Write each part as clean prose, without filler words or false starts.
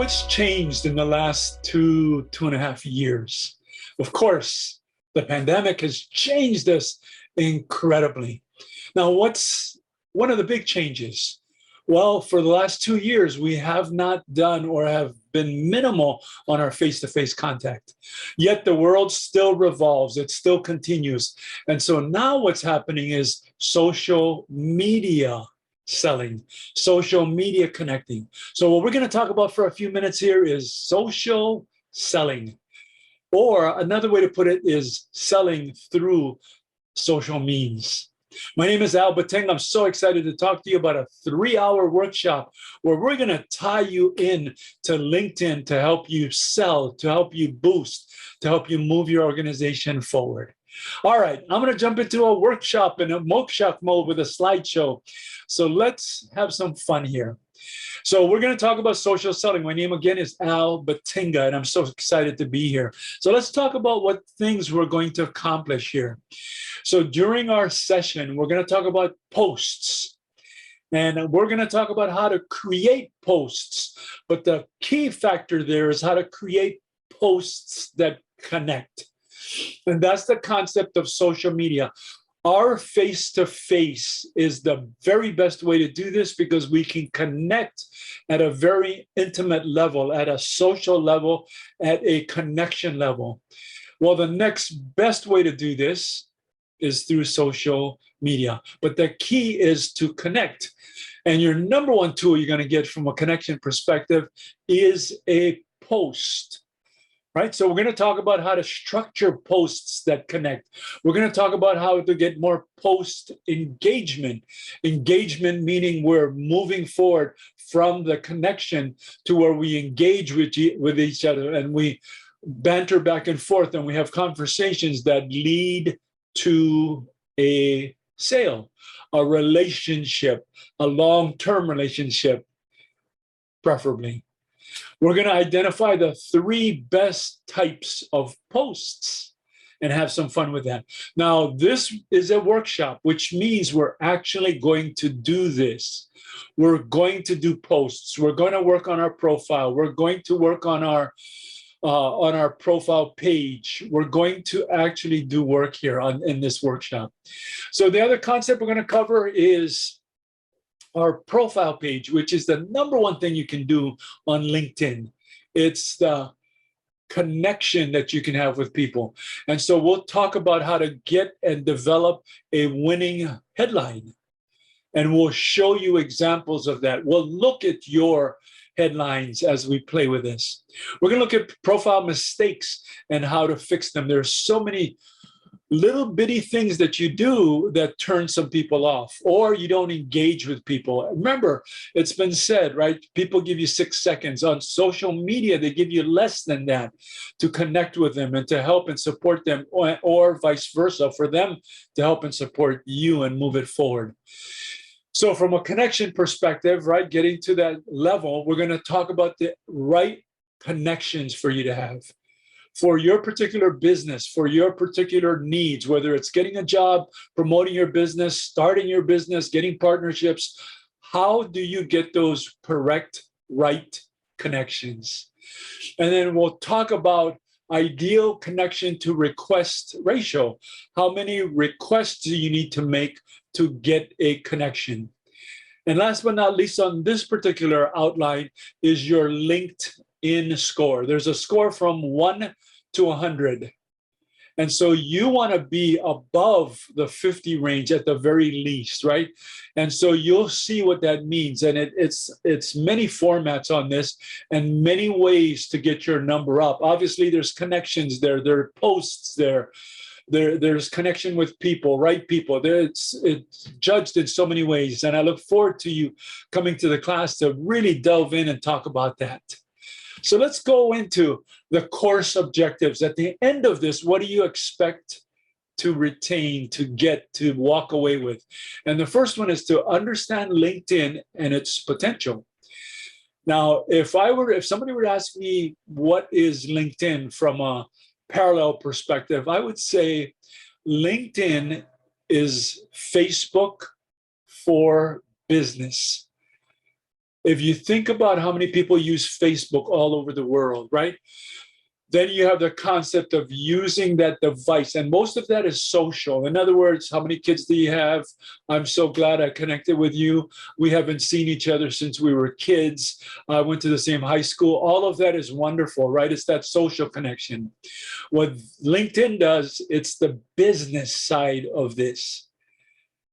what's changed in the last two and a half years? Of course, the pandemic has changed us incredibly. Now, what's one of the big changes? Well, for the last 2 years, we have not done or have been minimal on our face-to-face contact. Yet the world still revolves, it still continues. And so now what's happening is social media selling, social media connecting. So what we're going to talk about for a few minutes here is social selling. Or another way to put it is selling through social means. My name is Al Bateng. I'm so excited to talk to you about a 3-hour workshop where we're going to tie you in to LinkedIn to help you sell, to help you boost, to help you move your organization forward. All right, I'm going to jump into a workshop in a moksha mode with a slideshow. So let's have some fun here. So we're going to talk about social selling. My name again is Al Batinga, and I'm so excited to be here. So let's talk about what things we're going to accomplish here. So during our session, we're going to talk about posts. And we're going to talk about how to create posts. But the key factor there is how to create posts that connect. And that's the concept of social media. Our face-to-face is the very best way to do this because we can connect at a very intimate level, at a social level, at a connection level. Well, the next best way to do this is through social media. But the key is to connect. And your number one tool you're going to get from a connection perspective is a post. Right? So we're going to talk about how to structure posts that connect. We're going to talk about how to get more post engagement. Engagement meaning we're moving forward from the connection to where we engage with each other and we banter back and forth and we have conversations that lead to a sale, a relationship, a long-term relationship, preferably. We're going to identify the 3 best types of posts and have some fun with that. Now, this is a workshop, which means we're actually going to do this. We're going to do posts. We're going to work on our profile. We're going to work on our profile page. We're going to actually do work here in this workshop. So the other concept we're going to cover is our profile page, which is the number one thing you can do on LinkedIn. It's the connection that you can have with people. And so we'll talk about how to get and develop a winning headline. And we'll show you examples of that. We'll look at your headlines as we play with this. We're going to look at profile mistakes and how to fix them. There's so many little bitty things that you do that turn some people off, or you don't engage with people. Remember, it's been said, right? People give you 6 seconds. On social media, they give you less than that to connect with them and to help and support them, or vice versa, for them to help and support you and move it forward. So from a connection perspective, right, getting to that level, we're going to talk about the right connections for you to have. For your particular business, for your particular needs, whether it's getting a job, promoting your business, starting your business, getting partnerships, how do you get those correct, right connections? And then we'll talk about ideal connection to request ratio. How many requests do you need to make to get a connection? And last but not least on this particular outline is your LinkedIn score. There's a score from 1 to 100. And so you want to be above the 50 range at the very least, right? And so you'll see what that means. And it's many formats on this and many ways to get your number up. Obviously, there's connections there. There are posts there. There's connection with people, right people. It's judged in so many ways. And I look forward to you coming to the class to really delve in and talk about that. So let's go into the course objectives. At the end of this, what do you expect to retain, to get, to walk away with? And the first one is to understand LinkedIn and its potential. Now, if somebody were to ask me what is LinkedIn from a parallel perspective, I would say LinkedIn is Facebook for business. If you think about how many people use Facebook all over the world, right? Then you have the concept of using that device. And most of that is social. In other words, how many kids do you have? I'm so glad I connected with you. We haven't seen each other since we were kids. I went to the same high school. All of that is wonderful, right? It's that social connection. What LinkedIn does, it's the business side of this.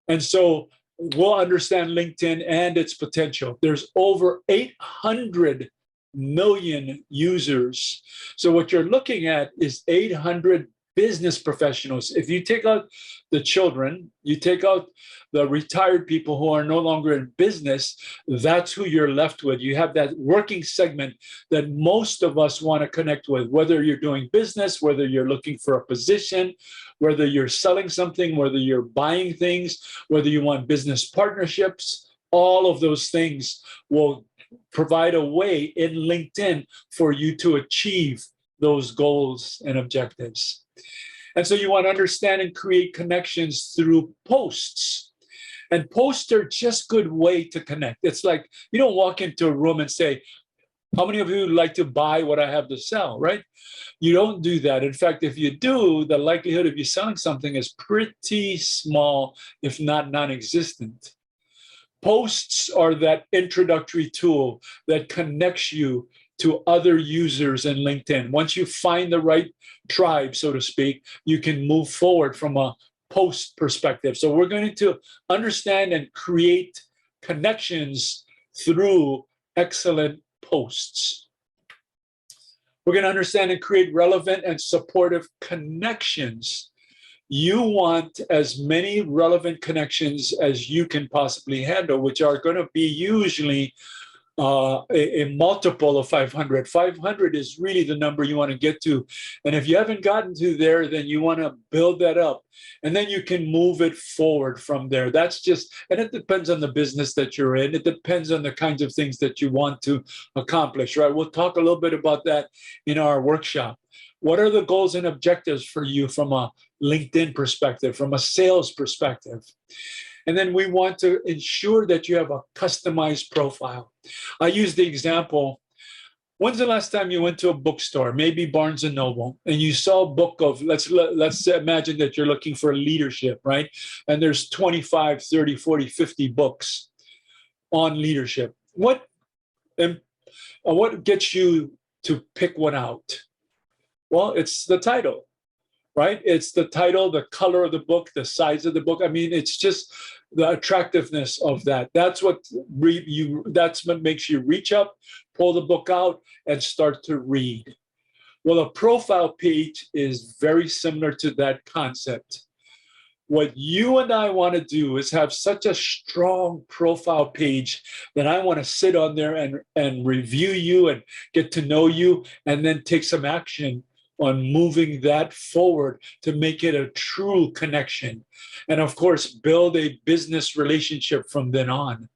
And so we'll understand LinkedIn and its potential. There's over 800 million users. So what you're looking at is 800 business professionals. If you take out the children, you take out the retired people who are no longer in business, that's who you're left with. You have that working segment that most of us want to connect with, whether you're doing business, whether you're looking for a position, whether you're selling something, whether you're buying things, whether you want business partnerships, all of those things will provide a way in LinkedIn for you to achieve those goals and objectives. And so you want to understand and create connections through posts. And posts are just a good way to connect. It's like you don't walk into a room and say, how many of you would like to buy what I have to sell, right? You don't do that. In fact, if you do, the likelihood of you selling something is pretty small, if not non-existent. Posts are that introductory tool that connects you to other users in LinkedIn. Once you find the right tribe, so to speak, you can move forward from a post perspective. So we're going to understand and create connections through excellent posts. We're going to understand and create relevant and supportive connections. You want as many relevant connections as you can possibly handle, which are going to be usually a multiple of 500. 500 is really the number you want to get to. And if you haven't gotten to there, then you want to build that up. And then you can move it forward from there. That's just, and it depends on the business that you're in. It depends on the kinds of things that you want to accomplish, right? We'll talk a little bit about that in our workshop. What are the goals and objectives for you from a LinkedIn perspective, from a sales perspective? And then we want to ensure that you have a customized profile. I use the example, when's the last time you went to a bookstore, maybe Barnes and Noble, and you saw a book of, let's imagine that you're looking for leadership, right? And there's 25, 30, 40, 50 books on leadership. What gets you to pick one out? Well, it's the title, right? It's the title, the color of the book, the size of the book. I mean, it's just the attractiveness of that. That's what makes you reach up, pull the book out, and start to read. Well, a profile page is very similar to that concept. What you and I want to do is have such a strong profile page that I want to sit on there and review you and get to know you, and then take some action on moving that forward to make it a true connection. And of course, build a business relationship from then on.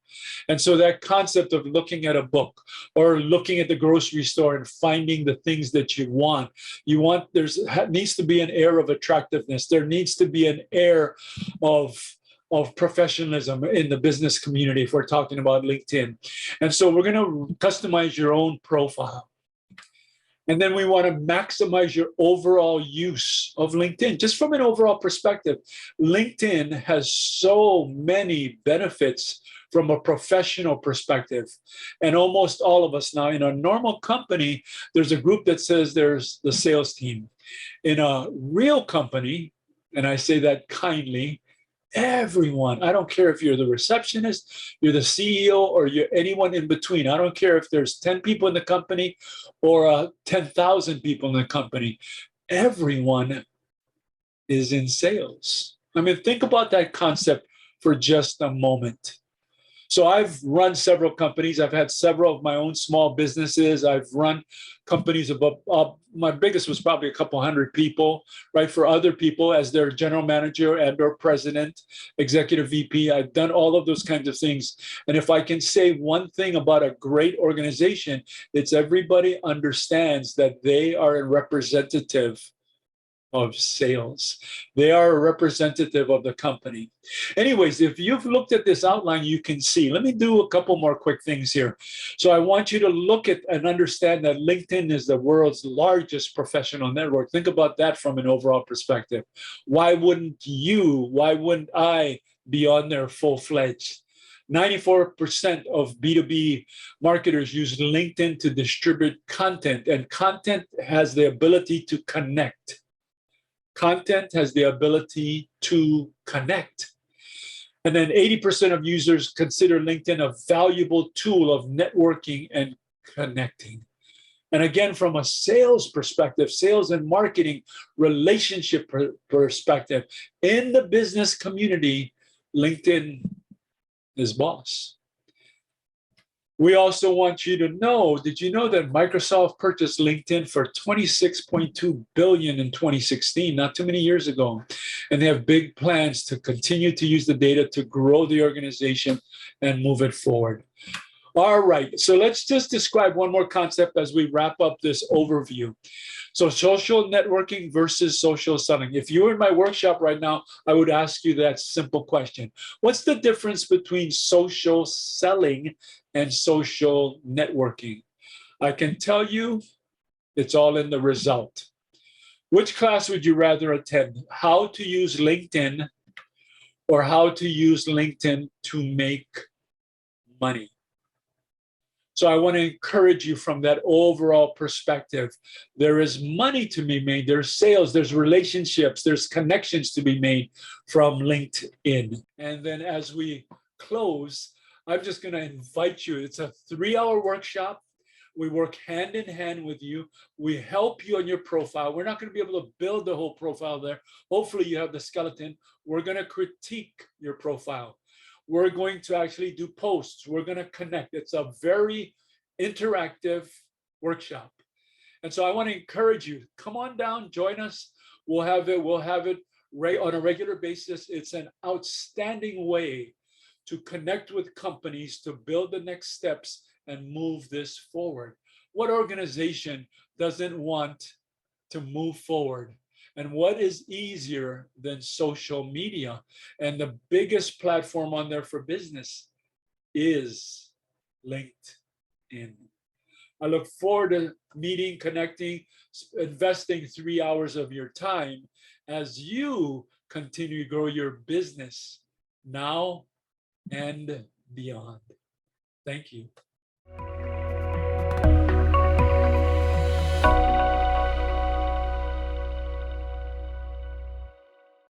And so that concept of looking at a book or looking at the grocery store and finding the things that you want, there needs to be an air of attractiveness. There needs to be an air of professionalism in the business community if we're talking about LinkedIn. And so we're going to customize your own profile. And then we want to maximize your overall use of LinkedIn. Just from an overall perspective, LinkedIn has so many benefits from a professional perspective. And almost all of us now, in a normal company, there's a group that says there's the sales team. In a real company, and I say that kindly, everyone, I don't care if you're the receptionist, you're the CEO, or you're anyone in between. I don't care if there's 10 people in the company or 10,000 people in the company. Everyone is in sales. I mean, think about that concept for just a moment. So I've run several companies. I've had several of my own small businesses. I've run companies above, my biggest was probably a couple hundred people, right? For other people as their general manager and or president, executive VP. I've done all of those kinds of things. And if I can say one thing about a great organization, it's everybody understands that they are a representative of sales. They are a representative of the company. Anyways, if you've looked at this outline, you can see. Let me do a couple more quick things here. So I want you to look at and understand that LinkedIn is the world's largest professional network. Think about that from an overall perspective. Why wouldn't I be on there full-fledged? 94% of B2B marketers use LinkedIn to distribute content, and content has the ability to connect. Content has the ability to connect. And then 80% of users consider LinkedIn a valuable tool of networking and connecting. And again, from a sales perspective, sales and marketing relationship perspective, in the business community, LinkedIn is boss. We also want you to know, did you know that Microsoft purchased LinkedIn for $26.2 billion in 2016, not too many years ago? And they have big plans to continue to use the data to grow the organization and move it forward. All right, so let's just describe one more concept as we wrap up this overview. So social networking versus social selling. If you were in my workshop right now, I would ask you that simple question. What's the difference between social selling and social networking? I can tell you it's all in the result. Which class would you rather attend? How to use LinkedIn or how to use LinkedIn to make money? So I want to encourage you from that overall perspective. There is money to be made. There's sales, there's relationships, there's connections to be made from LinkedIn. And then as we close, I'm just going to invite you. It's a 3-hour workshop. We work hand in hand with you. We help you on your profile. We're not going to be able to build the whole profile there. Hopefully you have the skeleton. We're going to critique your profile. We're going to actually do posts. We're going to connect. It's a very interactive workshop. And so I want to encourage you, come on down, join us. We'll have it right on a regular basis. It's an outstanding way to connect with companies, to build the next steps and move this forward. What organization doesn't want to move forward? And what is easier than social media? And the biggest platform on there for business is LinkedIn. I look forward to meeting, connecting, investing 3 hours of your time as you continue to grow your business now and beyond. Thank you.